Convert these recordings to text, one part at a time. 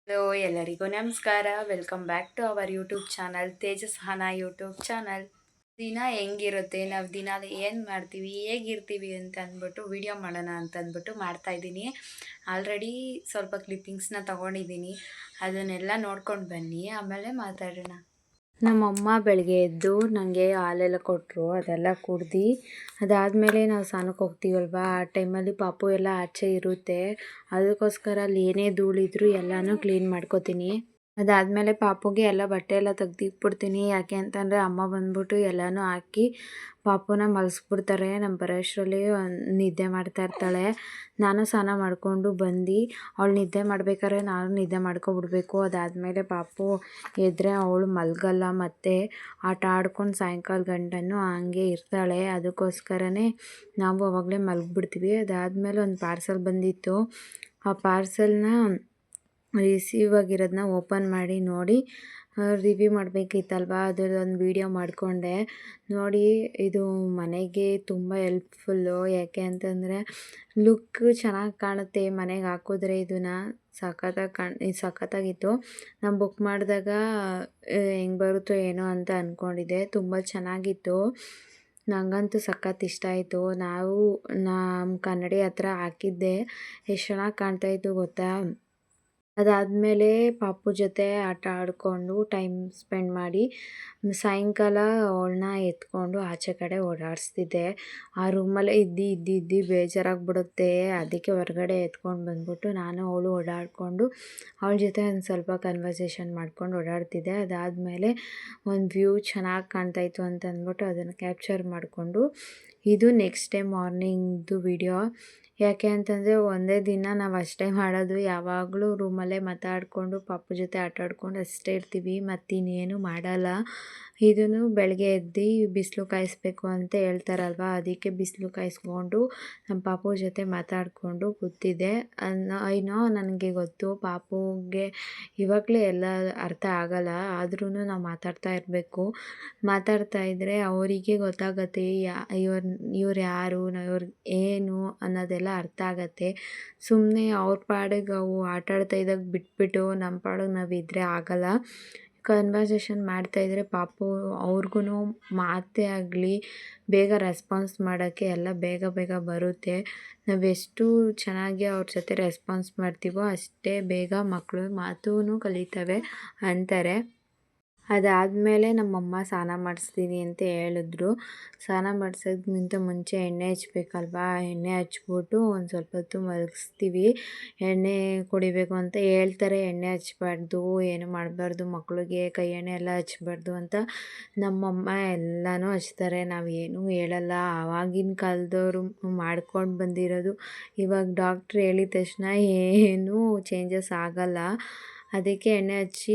Hello ಎಲ್ಲರಿಗೂ ನಮಸ್ಕಾರ. Welcome back to our YouTube channel Tejas ಹಾನ ಯೂಟ್ಯೂಬ್ ಚಾನಲ್. ದಿನ ಹೆಂಗಿರುತ್ತೆ, ನಾವು ದಿನ ಏನು ಮಾಡ್ತೀವಿ, ಹೇಗಿರ್ತೀವಿ ಅಂತ ಅಂದ್ಬಿಟ್ಟು ವಿಡಿಯೋ ಮಾಡೋಣ ಅಂತ ಅಂದ್ಬಿಟ್ಟು ಮಾಡ್ತಾಯಿದ್ದೀನಿ. ಆಲ್ರೆಡಿ ಸ್ವಲ್ಪ ಕ್ಲಿಪ್ಪಿಂಗ್ಸ್ನ ತೊಗೊಂಡಿದ್ದೀನಿ, ಅದನ್ನೆಲ್ಲ ನೋಡ್ಕೊಂಡು ಬನ್ನಿ, ಆಮೇಲೆ ಮಾತಾಡೋಣ. ನಮ್ಮಮ್ಮ ಬೆಳಗ್ಗೆ ಎದ್ದು ನನಗೆ ಹಾಲೆಲ್ಲ ಕೊಟ್ಟರು, ಅದೆಲ್ಲ ಕುಡ್ದು ಅದಾದಮೇಲೆ ನಾವು ಸ್ನಾನಕ್ಕೆ ಹೋಗ್ತೀವಲ್ವ, ಆ ಟೈಮಲ್ಲಿ ಪಾಪು ಎಲ್ಲ ಆಚೆ ಇರುತ್ತೆ. ಅದಕ್ಕೋಸ್ಕರ ಅಲ್ಲಿ ಏನೇ ಧೂಳಿದ್ರು ಎಲ್ಲನೂ ಕ್ಲೀನ್ ಮಾಡ್ಕೋತೀನಿ. ಅದಾದಮೇಲೆ ಪಾಪುಗೆ ಎಲ್ಲ ಬಟ್ಟೆ ಎಲ್ಲ ತೆಗ್ದಿಟ್ಬಿಡ್ತೀನಿ. ಯಾಕೆ ಅಂತಂದರೆ ಅಮ್ಮ ಬಂದ್ಬಿಟ್ಟು ಎಲ್ಲನೂ ಹಾಕಿ ಪಾಪುನ ಮಲಗಿಸ್ಬಿಡ್ತಾರೆ. ನಮ್ಮ ಬರೋಷ್ಟರಲ್ಲಿ ನಿದ್ದೆ ಮಾಡ್ತಾ ಇರ್ತಾಳೆ. ನಾನು ಸ್ನಾನ ಮಾಡಿಕೊಂಡು ಬಂದು ಅವಳು ನಿದ್ದೆ ಮಾಡ್ಬೇಕಾದ್ರೆ ನಾನು ನಿದ್ದೆ ಮಾಡ್ಕೊಬಿಡ್ಬೇಕು. ಅದಾದಮೇಲೆ ಪಾಪು ಎದ್ದರೆ ಅವಳು ಮಲಗಲ್ಲ, ಮತ್ತು ಆಟ ಆಡ್ಕೊಂಡು ಸಾಯಂಕಾಲ ಗಂಟನೂ ಹಂಗೆ ಇರ್ತಾಳೆ. ಅದಕ್ಕೋಸ್ಕರನೇ ನಾವು ಅವಾಗಲೇ ಮಲಗಿಬಿಡ್ತೀವಿ. ಅದಾದಮೇಲೆ ಒಂದು ಪಾರ್ಸಲ್ ಬಂದಿತ್ತು. ಆ ಪಾರ್ಸಲ್ನ ರಿಸೀವ್ ಆಗಿರೋದನ್ನ ಓಪನ್ ಮಾಡಿ ನೋಡಿ ರಿವ್ಯೂ ಮಾಡಬೇಕಿತ್ತಲ್ವ, ಅದರದೊಂದು ವೀಡಿಯೋ ಮಾಡಿಕೊಂಡೆ. ನೋಡಿ, ಇದು ಮನೆಗೆ ತುಂಬ ಹೆಲ್ಪ್ಫುಲ್ಲು. ಯಾಕೆ ಅಂತಂದರೆ ಲುಕ್ ಚೆನ್ನಾಗಿ ಕಾಣುತ್ತೆ. ಮನೆಗೆ ಹಾಕಿದ್ರೆ ಇದನ್ನು ಸಖತ್ತಾಗಿತ್ತು. ನಾನು ಬುಕ್ ಮಾಡಿದಾಗ ಹೆಂಗೆ ಬರುತ್ತೋ ಏನೋ ಅಂತ ಅಂದ್ಕೊಂಡಿದ್ದೆ. ತುಂಬ ಚೆನ್ನಾಗಿತ್ತು, ನನಗಂತೂ ಸಖತ್ ಇಷ್ಟ ಆಯಿತು. ನಮ್ಮ ಕನ್ನಡಿ ಹತ್ರ ಹಾಕಿದ್ದೆ, ಎಷ್ಟು ಚೆನ್ನಾಗಿ ಕಾಣ್ತಾಯಿತ್ತು ಗೊತ್ತಾ. ಅದಾದಮೇಲೆ ಪಾಪು ಜೊತೆ ಆಟ ಆಡಿಕೊಂಡು ಟೈಮ್ ಸ್ಪೆಂಡ್ ಮಾಡಿ ಸಾಯಂಕಾಲ ಅವಳನ್ನ ಎತ್ಕೊಂಡು ಆಚೆ ಕಡೆ ಓಡಾಡಿಸ್ತಿದ್ದೆ. ಆ ರೂಮಲ್ಲೇ ಇದ್ದು ಬೇಜಾರಾಗಿಬಿಡುತ್ತೆ. ಅದಕ್ಕೆ ಹೊರಗಡೆ ಎತ್ಕೊಂಡು ಬಂದ್ಬಿಟ್ಟು ನಾನು ಅವಳು ಓಡಾಡಿಕೊಂಡು ಅವಳ ಜೊತೆ ಒಂದು ಸ್ವಲ್ಪ ಕನ್ವರ್ಸೇಷನ್ ಮಾಡ್ಕೊಂಡು ಓಡಾಡ್ತಿದ್ದೆ. ಅದಾದಮೇಲೆ ಒಂದು ವ್ಯೂ ಚೆನ್ನಾಗಿ ಕಾಣ್ತಾಯಿತ್ತು ಅಂತ ಅಂದ್ಬಿಟ್ಟು ಅದನ್ನು ಕ್ಯಾಪ್ಚರ್ ಮಾಡಿಕೊಂಡು, ಇದು ನೆಕ್ಸ್ಟ್ ಡೇ ಮಾರ್ನಿಂಗ್ದು ವಿಡಿಯೋ. ಯಾಕೆ ಅಂತಂದರೆ ಒಂದೇ ದಿನ ನಾವು ಅಷ್ಟೇ ಮಾಡೋದು. ಯಾವಾಗಲೂ ರೂಮಲ್ಲೇ ಮಾತಾಡಿಕೊಂಡು ಪಾಪು ಜೊತೆ ಆಟ ಆಡ್ಕೊಂಡು ಅಷ್ಟೇ ಇರ್ತೀವಿ, ಮತ್ತಿನ್ನೇನು ಮಾಡಲ್ಲ. ಇದನ್ನು ಬೆಳಗ್ಗೆ ಎದ್ದು ಬಿಸಿಲು ಕಾಯಿಸ್ಬೇಕು ಅಂತ ಹೇಳ್ತಾರಲ್ವ, ಅದಕ್ಕೆ ಬಿಸಿಲು ಕಾಯಿಸ್ಕೊಂಡು ನಮ್ಮ ಪಾಪು ಜೊತೆ ಮಾತಾಡಿಕೊಂಡು ಕೂತಿದ್ದೆ. ಏನೋ ನನಗೆ ಗೊತ್ತು ಪಾಪುಗೆ ಇವಾಗಲೇ ಎಲ್ಲ ಅರ್ಥ ಆಗಲ್ಲ, ಆದ್ರೂ ನಾವು ಮಾತಾಡ್ತಾ ಇರಬೇಕು. ಮಾತಾಡ್ತಾ ಇದ್ದರೆ ಅವರಿಗೆ ಗೊತ್ತಾಗತ್ತೆ ಇವ್ರು ಯಾರು, ಇವ್ರಿಗೆ ಏನು ಅನ್ನೋದೆಲ್ಲ ಅರ್ಥ ಆಗತ್ತೆ. ಸುಮ್ಮನೆ ಅವ್ರ ಪಾಡಿಗೆ ಅವು ಆಟಾಡ್ತಾ ಇದ್ದಾಗ ಬಿಟ್ಬಿಟ್ಟು ನಮ್ಮ ಪಾಡಿಗೆ ನಾವು ಇದ್ದರೆ ಆಗಲ್ಲ. ಕನ್ವರ್ಸೇಷನ್ ಮಾಡ್ತಾಯಿದ್ರೆ ಪಾಪು ಅವ್ರಿಗೂ ಮಾತೇ ಆಗಲಿ ಬೇಗ ರೆಸ್ಪಾನ್ಸ್ ಮಾಡೋಕ್ಕೆ ಎಲ್ಲ ಬೇಗ ಬರುತ್ತೆ. ನಾವೆಷ್ಟು ಚೆನ್ನಾಗಿ ಅವ್ರ ಜೊತೆ ರೆಸ್ಪಾನ್ಸ್ ಮಾಡ್ತೀವೋ ಅಷ್ಟೇ ಬೇಗ ಮಕ್ಕಳು ಮಾತೂ ಕಲಿತವೆ ಅಂತಾರೆ. ಅದಾದಮೇಲೆ ನಮ್ಮಮ್ಮ ಸ್ನಾನ ಮಾಡಿಸ್ತೀನಿ ಅಂತ ಹೇಳಿದ್ರು. ಸ್ನಾನ ಮಾಡಿಸೋದ್ಕಿಂತ ಮುಂಚೆ ಎಣ್ಣೆ ಹಚ್ಬೇಕಲ್ವಾ, ಎಣ್ಣೆ ಹಚ್ಬಿಟ್ಟು ಒಂದು ಸ್ವಲ್ಪ ಹೊತ್ತು ಮಲಗಿಸ್ತೀವಿ. ಎಣ್ಣೆ ಕುಡಿಬೇಕು ಅಂತ ಹೇಳ್ತಾರೆ, ಎಣ್ಣೆ ಹಚ್ಬಾರ್ದು, ಏನು ಮಾಡಬಾರ್ದು, ಮಕ್ಕಳಿಗೆ ಕೈ ಎಣ್ಣೆ ಎಲ್ಲ ಹಚ್ಬಾರ್ದು ಅಂತ. ನಮ್ಮಮ್ಮ ಎಲ್ಲನೂ ಹಚ್ತಾರೆ, ನಾವೇನೂ ಹೇಳಲ್ಲ. ಆವಾಗಿನ ಕಾಲದವರು ಮಾಡ್ಕೊಂಡು ಬಂದಿರೋದು. ಇವಾಗ ಡಾಕ್ಟ್ರ್ ಹೇಳಿದ ತಕ್ಷಣ ಏನೂ ಚೇಂಜಸ್ ಆಗಲ್ಲ. ಅದಕ್ಕೆ ಎಣ್ಣೆ ಹಚ್ಚಿ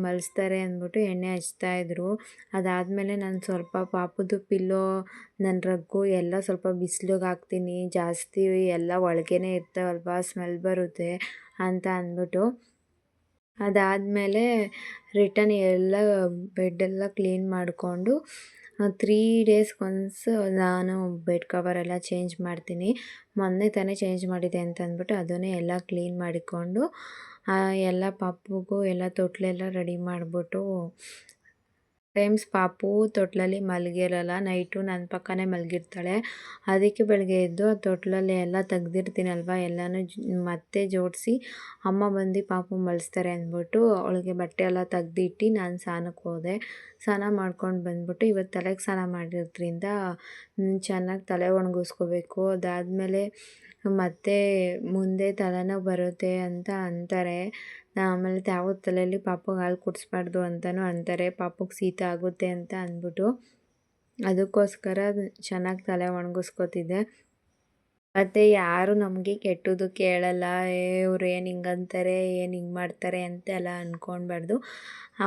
ಮಲಗಿಸ್ತಾರೆ ಅಂದ್ಬಿಟ್ಟು ಎಣ್ಣೆ ಹಚ್ತಾಯಿದ್ರು. ಅದಾದಮೇಲೆ ನಾನು ಸ್ವಲ್ಪ ಪಾಪುದು ಪಿಲ್ಲೋ, ನನ್ನ ರಗ್ಗು ಎಲ್ಲ ಸ್ವಲ್ಪ ಬಿಸಿಲಿಗೆ ಹಾಕ್ತೀನಿ. ಜಾಸ್ತಿ ಎಲ್ಲ ಒಳಗೇನೆ ಇರ್ತಾವಲ್ವ, ಸ್ಮೆಲ್ ಬರುತ್ತೆ ಅಂತ ಅಂದ್ಬಿಟ್ಟು. ಅದಾದಮೇಲೆ ರಿಟರ್ನ್ ಎಲ್ಲ ಬೆಡ್ಡೆಲ್ಲ ಕ್ಲೀನ್ ಮಾಡಿಕೊಂಡು 3 ಡೇಸ್ಗೊಂದ್ಸ್ ನಾನು ಬೆಡ್ ಕವರೆಲ್ಲ ಚೇಂಜ್ ಮಾಡ್ತೀನಿ. ಮೊನ್ನೆ ತಾನೇ ಚೇಂಜ್ ಮಾಡಿದೆ ಅಂತ ಅಂದ್ಬಿಟ್ಟು ಅದನ್ನೇ ಎಲ್ಲ ಕ್ಲೀನ್ ಮಾಡಿಕೊಂಡು ಎಲ್ಲ ಪಾಪುಗೂ ಎಲ್ಲ ತೊಟ್ಲೆಲ್ಲ ರೆಡಿ ಮಾಡಿಬಿಟ್ಟು, ಟೈಮ್ಸ್ ಪಾಪು ತೊಟ್ಲಲ್ಲಿ ಮಲಗಿರಲ್ಲ, ನೈಟು ನನ್ನ ಪಕ್ಕನೇ ಮಲಗಿರ್ತಾಳೆ. ಅದಕ್ಕೆ ಬೆಳಗ್ಗೆ ಎದ್ದು ಆ ತೊಟ್ಲಲ್ಲಿ ಎಲ್ಲ ತೆಗ್ದಿರ್ತೀನಲ್ವ, ಎಲ್ಲನೂ ಮತ್ತೆ ಜೋಡಿಸಿ ಅಮ್ಮ ಬಂದು ಪಾಪು ಮಲಗಿಸ್ತಾರೆ ಅಂದ್ಬಿಟ್ಟು ಅವಳಿಗೆ ಬಟ್ಟೆ ಎಲ್ಲ ತೆಗ್ದಿಟ್ಟು ನಾನು ಸ್ನಾನಕ್ಕೆ ಹೋದೆ. ಸ್ನಾನ ಮಾಡ್ಕೊಂಡು ಬಂದ್ಬಿಟ್ಟು ಇವತ್ತು ತಲೆಗೆ ಸ್ನಾನ ಮಾಡಿರೋದ್ರಿಂದ ಚೆನ್ನಾಗಿ ತಲೆ ಒಣಗಿಸ್ಕೋಬೇಕು. ಅದಾದಮೇಲೆ ಮತ್ತೆ ಮುಂದೆ ತಲೆನೋವು ಬರುತ್ತೆ ಅಂತ ಅಂತಾರೆ. ಆಮೇಲೆ ಯಾವ ತಲೆಯಲ್ಲಿ ಪಾಪುಗೆ ಹಾಲು ಕುಡಿಸ್ಬಾರ್ದು ಅಂತಲೂ ಅಂತಾರೆ, ಪಾಪುಗೆ ಶೀತ ಆಗುತ್ತೆ ಅಂತ ಅಂದ್ಬಿಟ್ಟು. ಅದಕ್ಕೋಸ್ಕರ ಚೆನ್ನಾಗಿ ತಲೆ ಒಣಗಿಸ್ಕೊತಿದ್ದೆ. ಮತ್ತು ಯಾರು ನಮಗೆ ಕೆಟ್ಟದ್ದು ಕೇಳಲ್ಲ, ಇವ್ರು ಏನು ಹಿಂಗಂತಾರೆ, ಏನು ಹಿಂಗೆ ಮಾಡ್ತಾರೆ ಅಂತೆಲ್ಲ ಅಂದ್ಕೊಳ್ಬಾರ್ದು.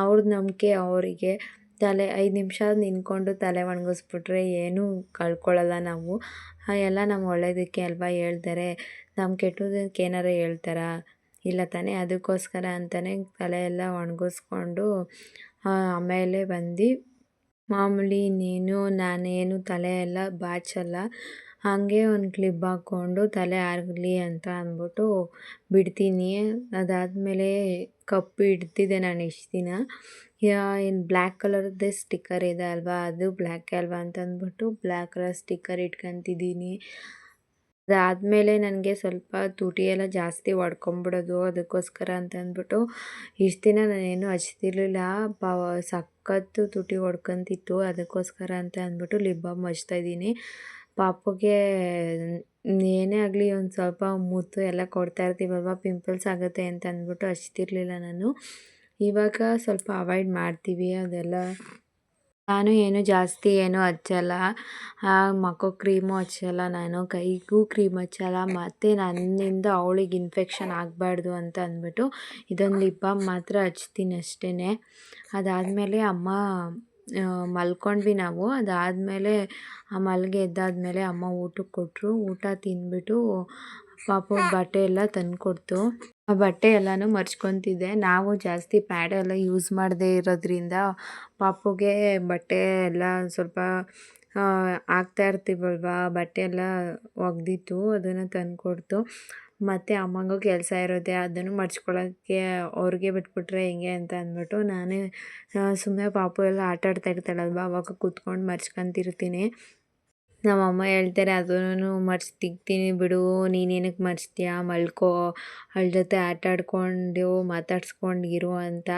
ಅವ್ರದ್ದು ನಂಬಿಕೆ ಅವರಿಗೆ. 5 ನಿಮಿಷ ನಿಂತ್ಕೊಂಡು ತಲೆ ಒಣಗಿಸ್ಬಿಟ್ರೆ ಏನೂ ಕಳ್ಕೊಳ್ಳಲ್ಲ ನಾವು. ಎಲ್ಲ ನಮ್ಮ ಒಳ್ಳೆಯದಕ್ಕೆ ಅಲ್ವಾ ಹೇಳ್ತಾರೆ, ನಮ್ಮ ಕೆಟ್ಟದಕ್ಕೆ ಏನಾರು ಹೇಳ್ತಾರಾ? ಇಲ್ಲ ತಾನೇ. ಅದಕ್ಕೋಸ್ಕರ ಅಂತಲೇ ತಲೆ ಎಲ್ಲ ಒಣಗಿಸ್ಕೊಂಡು ಆಮೇಲೆ ಬಂದು ಮಾಮೂಲಿ ನಾನೇನು ತಲೆ ಎಲ್ಲ ಬಾಚಲ್ಲ. ಹಾಗೆ ಒಂದು ಕ್ಲಿಪ್ ಹಾಕ್ಕೊಂಡು ತಲೆ ಹಾರಲಿ ಅಂತ ಅಂದ್ಬಿಟ್ಟು ಬಿಡ್ತೀನಿ. ಅದಾದಮೇಲೆ ಕಪ್ಪು ಇಡ್ತಿದ್ದೆ ನಾನು ಇಷ್ಟು ದಿನ. ಏನು ಬ್ಲ್ಯಾಕ್ ಕಲರ್ದೇ ಸ್ಟಿಕ್ಕರ್ ಇದೆ ಅಲ್ವಾ, ಅದು ಬ್ಲ್ಯಾಕೇ ಅಲ್ವಾ ಅಂತ ಅಂದ್ಬಿಟ್ಟು ಬ್ಲ್ಯಾಕ್ ಕಲರ್ ಸ್ಟಿಕ್ಕರ್ ಇಟ್ಕೊತಿದ್ದೀನಿ. ಅದಾದಮೇಲೆ ನನಗೆ ಸ್ವಲ್ಪ ತುಟಿ ಎಲ್ಲ ಜಾಸ್ತಿ ಹೊಡ್ಕೊಂಬಿಡೋದು, ಅದಕ್ಕೋಸ್ಕರ ಅಂತ ಅಂದ್ಬಿಟ್ಟು ಇಷ್ಟು ದಿನ ನಾನೇನು ಹಚ್ತಿರ್ಲಿಲ್ಲ. ಸಖತ್ತು ತುಟಿ ಹೊಡ್ಕೊಂತಿತ್ತು, ಅದಕ್ಕೋಸ್ಕರ ಅಂತ ಅಂದ್ಬಿಟ್ಟು ಲಿಪ್ ಬಾಮ್ ಹಚ್ತಾಯಿದ್ದೀನಿ. ಪಾಪುಗೆ ಏನೇ ಆಗಲಿ ಒಂದು ಸ್ವಲ್ಪ ಮುತ್ತು ಎಲ್ಲ ಕೊಡ್ತಾ ಇರ್ತೀವಲ್ವ, ಪಿಂಪಲ್ಸ್ ಆಗುತ್ತೆ ಅಂತ ಅಂದ್ಬಿಟ್ಟು ಹಚ್ತಿರ್ಲಿಲ್ಲ ನಾನು. ಇವಾಗ ಸ್ವಲ್ಪ ಅವಾಯ್ಡ್ ಮಾಡ್ತೀವಿ ಅದೆಲ್ಲ. ನಾನು ಏನು ಜಾಸ್ತಿ ಏನು ಹಚ್ಚಲ್ಲ, ಮುಖಕ್ಕೆ ಕ್ರೀಮು ಹಚ್ಚಲ್ಲ, ನಾನು ಕೈಗೂ ಕ್ರೀಮ್ ಹಚ್ಚಲ್ಲ. ಮತ್ತು ನನ್ನಿಂದ ಅವಳಿಗೆ ಇನ್ಫೆಕ್ಷನ್ ಆಗಬಾರ್ದು ಅಂತ ಅಂದ್ಬಿಟ್ಟು ಇದೊಂದು ಲಿಪ್ ಬಾಮ್ ಮಾತ್ರ ಹಚ್ತೀನಿ ಅಷ್ಟೇ. ಅದಾದಮೇಲೆ ಅಮ್ಮ ಮಲ್ಕೊಂಡ್ವಿ ನಾವು. ಅದಾದಮೇಲೆ ಮಲ್ಗೆ ಎದ್ದಾದಮೇಲೆ ಅಮ್ಮ ಊಟಕ್ಕೆ ಕೊಟ್ಟರು. ಊಟ ತಿಂದ್ಬಿಟ್ಟು ಪಾಪು ಬಟ್ಟೆ ಎಲ್ಲ ತಂದುಕೊಡ್ತು. ಆ ಬಟ್ಟೆ ಎಲ್ಲನೂ ಮರ್ಚ್ಕೊತಿದ್ದೆ. ನಾವು ಜಾಸ್ತಿ ಪ್ಯಾಡ್ ಎಲ್ಲ ಯೂಸ್ ಮಾಡದೇ ಇರೋದ್ರಿಂದ ಪಾಪುಗೆ ಬಟ್ಟೆ ಎಲ್ಲ ಸ್ವಲ್ಪ ಹಾಕ್ತಾ ಇರ್ತೀವಲ್ವ, ಬಟ್ಟೆ ಎಲ್ಲ ಒಗೆದಿತ್ತು, ಅದನ್ನು ತಂದುಕೊಡ್ತು. ಮತ್ತು ಅಮ್ಮಂಗೂ ಕೆಲಸ ಇರುತ್ತೆ, ಅದನ್ನು ಮಡ್ಚ್ಕೊಳ್ಳೋಕ್ಕೆ ಅವ್ರಿಗೆ ಬಿಟ್ಬಿಟ್ರೆ ಹೆಂಗೆ ಅಂತ ಅಂದ್ಬಿಟ್ಟು ನಾನೇ ಸುಮ್ಮನೆ ಪಾಪು ಎಲ್ಲ ಆಟ ಆಡ್ತಾ ಇರ್ತಾಳಲ್ವ, ಅವಾಗ ಕೂತ್ಕೊಂಡು ಮಡ್ಚ್ಕೊತಿರ್ತೀನಿ. ನಮ್ಮಮ್ಮ ಹೇಳ್ತಾರೆ, ಅದನ್ನು ಮಡ್ಚಿ ತೆಗ್ತೀನಿ ಬಿಡು, ನೀನೇನಕ್ಕೆ ಮಡ್ಚ್ತೀಯ, ಮಲ್ಕೋ, ಅವಳ ಜೊತೆ ಆಟ ಆಡ್ಕೊಂಡು ಮಾತಾಡ್ಸ್ಕೊಂಡಿರು ಅಂತ.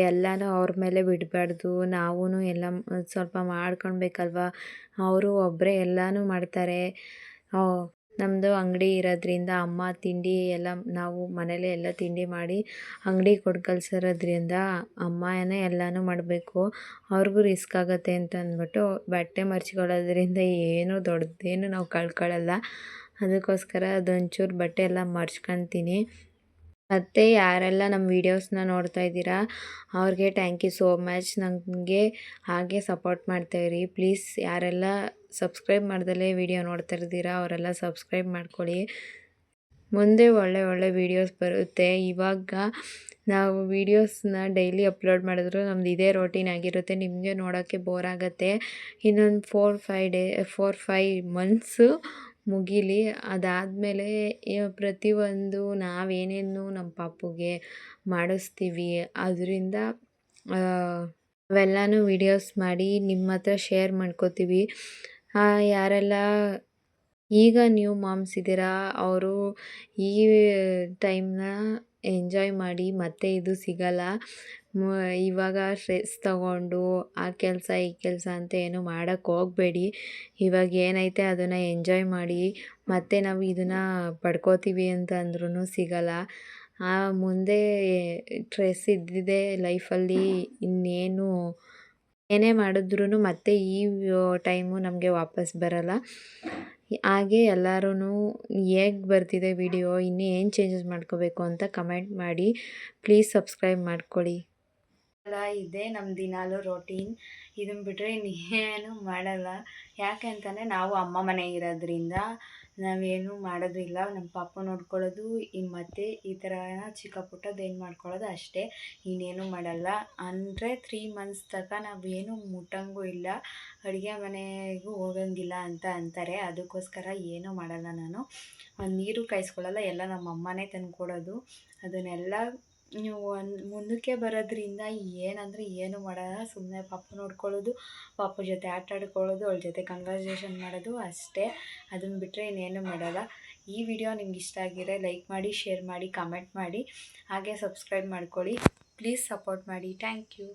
ಎಲ್ಲನೂ ಅವ್ರ ಮೇಲೆ ಬಿಡಬಾರ್ದು, ನಾವೂ ಎಲ್ಲ ಸ್ವಲ್ಪ ಮಾಡ್ಕೊಳ್ಬೇಕಲ್ವ. ಅವರು ಒಬ್ಬರೇ ಎಲ್ಲನೂ ಮಾಡ್ತಾರೆ. ನಮ್ಮದು ಅಂಗಡಿ ಇರೋದ್ರಿಂದ ಅಮ್ಮ ತಿಂಡಿ ಎಲ್ಲ ನಾವು ಮನೇಲೇ ಎಲ್ಲ ತಿಂಡಿ ಮಾಡಿ ಅಂಗಡಿಗೆ ಕೊಟ್ಟು ಕಳ್ಸಿರೋದ್ರಿಂದ ಅಮ್ಮನೇ ಎಲ್ಲನೂ ಮಾಡಬೇಕು. ಅವ್ರಿಗೂ ರಿಸ್ಕ್ ಆಗುತ್ತೆ ಅಂತ ಅಂದ್ಬಿಟ್ಟು ಬಟ್ಟೆ ಮಡ್ಚ್ಕೊಳ್ಳೋದ್ರಿಂದ ಏನೂ ದೊಡ್ಡದೇನು ನಾವು ಕಳ್ಕೊಳ್ಳಲ್ಲ. ಅದಕ್ಕೋಸ್ಕರ ಅದೊಂಚೂರು ಬಟ್ಟೆ ಎಲ್ಲ ಮಡ್ಚ್ಕೊತೀನಿ. ಮತ್ತು ಯಾರೆಲ್ಲ ನಮ್ಮ ವೀಡಿಯೋಸ್ನ ನೋಡ್ತಾ ಇದ್ದೀರಾ ಅವ್ರಿಗೆ ಥ್ಯಾಂಕ್ ಯು ಸೋ ಮಚ್. ನನಗೆ ಹಾಗೆ ಸಪೋರ್ಟ್ ಮಾಡ್ತಾಯಿರಿ ಪ್ಲೀಸ್. ಯಾರೆಲ್ಲ ಸಬ್ಸ್ಕ್ರೈಬ್ ಮಾಡ್ದಲೇ ವೀಡಿಯೋ ನೋಡ್ತಾ ಇರ್ತೀರಾ ಅವರೆಲ್ಲ ಸಬ್ಸ್ಕ್ರೈಬ್ ಮಾಡ್ಕೊಳ್ಳಿ. ಮುಂದೆ ಒಳ್ಳೆ ಒಳ್ಳೆ ವೀಡಿಯೋಸ್ ಬರುತ್ತೆ. ಇವಾಗ ನಾವು ವೀಡಿಯೋಸ್ನ ಡೈಲಿ ಅಪ್ಲೋಡ್ ಮಾಡಿದ್ರು ನಮ್ದು ಇದೇ ರೋಟೀನ್ ಆಗಿರುತ್ತೆ, ನಿಮಗೆ ನೋಡೋಕ್ಕೆ ಬೋರ್ ಆಗುತ್ತೆ. ಇನ್ನೊಂದು 4-5 ಮಂತ್ಸು ಮುಗೀಲಿ. ಅದಾದಮೇಲೆ ಪ್ರತಿಯೊಂದು ನಾವೇನೇನು ನಮ್ಮ ಪಾಪುಗೆ ಮಾಡಿಸ್ತೀವಿ ಅದರಿಂದ ಅವೆಲ್ಲನೂ ವೀಡಿಯೋಸ್ ಮಾಡಿ ನಿಮ್ಮ ಹತ್ರ ಶೇರ್ ಮಾಡ್ಕೋತೀವಿ. ಯಾರೆಲ್ಲ ಈಗ ನ್ಯೂ ಮಾಮ್ಸ್ ಇದ್ದೀರಾ ಅವರು ಈ ಟೈಮ್ನ ಎಂಜಾಯ್ ಮಾಡಿ, ಮತ್ತೆ ಇದು ಸಿಗಲ್ಲ. ಇವಾಗ ಸ್ಟ್ರೆಸ್ ತಗೊಂಡು ಆ ಕೆಲಸ ಈ ಕೆಲಸ ಅಂತ ಏನು ಮಾಡೋಕ್ಕೆ ಹೋಗಬೇಡಿ. ಇವಾಗ ಏನೈತೆ ಅದನ್ನು ಎಂಜಾಯ್ ಮಾಡಿ, ಮತ್ತು ನಾವು ಇದನ್ನು ಪಡ್ಕೋತೀವಿ ಅಂತ ಅಂದ್ರೂ ಸಿಗಲ್ಲ. ಮುಂದೆ ಸ್ಟ್ರೆಸ್ ಇದ್ದಿದ್ದೇ ಲೈಫಲ್ಲಿ ಇನ್ನೇನು ಏನೇ ಮಾಡಿದ್ರೂ ಮತ್ತೆ ಈ ಟೈಮು ನಮಗೆ ವಾಪಸ್ ಬರಲ್ಲ. ಹಾಗೆ ಎಲ್ಲರೂ ಹೇಗೆ ಬರ್ತಿದೆ ವಿಡಿಯೋ, ಇನ್ನೂ ಏನು ಚೇಂಜಸ್ ಮಾಡ್ಕೋಬೇಕು ಅಂತ ಕಮೆಂಟ್ ಮಾಡಿ. ಪ್ಲೀಸ್ ಸಬ್ಸ್ಕ್ರೈಬ್ ಮಾಡ್ಕೊಳ್ಳಿ. ಇದೇ ನಮ್ಮ ದಿನಾಲು ರೋಟೀನ್. ಇದನ್ನು ಬಿಟ್ಟರೆ ಇನ್ನೇನು ಮಾಡಲ್ಲ. ಯಾಕೆ ಅಂತಂದರೆ ನಾವು ಅಮ್ಮ ಮನೆ ಇರೋದ್ರಿಂದ ನಾವೇನು ಮಾಡೋದಿಲ್ಲ. ನಮ್ಮ ಪಾಪ ನೋಡ್ಕೊಳ್ಳೋದು ಮತ್ತು ಈ ಥರ ಚಿಕ್ಕ ಪುಟ್ಟದ್ದೇನು ಮಾಡ್ಕೊಳ್ಳೋದು ಅಷ್ಟೇ, ಇನ್ನೇನು ಮಾಡಲ್ಲ. ಅಂದರೆ 3 ಮಂತ್ಸ್ ತನಕ ನಾವೇನು ಮುಟ್ಟಂಗೂ ಇಲ್ಲ, ಅಡುಗೆ ಮನೆಗೂ ಹೋಗಂಗಿಲ್ಲ ಅಂತ ಅಂತಾರೆ. ಅದಕ್ಕೋಸ್ಕರ ಏನೂ ಮಾಡಲ್ಲ ನಾನು. ನೀರು ಕಾಯಿಸ್ಕೊಳ್ಳಲ್ಲ, ಎಲ್ಲ ನಮ್ಮ ಅಮ್ಮನೇ ತಂದುಕೊಡೋದು. ಅದನ್ನೆಲ್ಲ ನೀವು ಮುಂದಕ್ಕೆ ಬರೋದ್ರಿಂದ ಏನಂದರೆ ಏನೂ ಮಾಡಲ್ಲ. ಸುಮ್ಮನೆ ಪಾಪು ನೋಡ್ಕೊಳ್ಳೋದು, ಪಾಪು ಜೊತೆ ಆಟ ಆಡ್ಕೊಳ್ಳೋದು, ಅವಳ ಜೊತೆ ಕನ್ವರ್ಸೇಷನ್ ಮಾಡೋದು ಅಷ್ಟೇ. ಅದನ್ನು ಬಿಟ್ಟರೆ ಇನ್ನೇನು ಮಾಡಲ್ಲ. ಈ ವಿಡಿಯೋ ನಿಮ್ಗೆ ಇಷ್ಟ ಆಗಿದ್ರೆ ಲೈಕ್ ಮಾಡಿ, ಶೇರ್ ಮಾಡಿ, ಕಮೆಂಟ್ ಮಾಡಿ, ಹಾಗೆ ಸಬ್ಸ್ಕ್ರೈಬ್ ಮಾಡ್ಕೊಳ್ಳಿ. ಪ್ಲೀಸ್ ಸಪೋರ್ಟ್ ಮಾಡಿ. Thank you.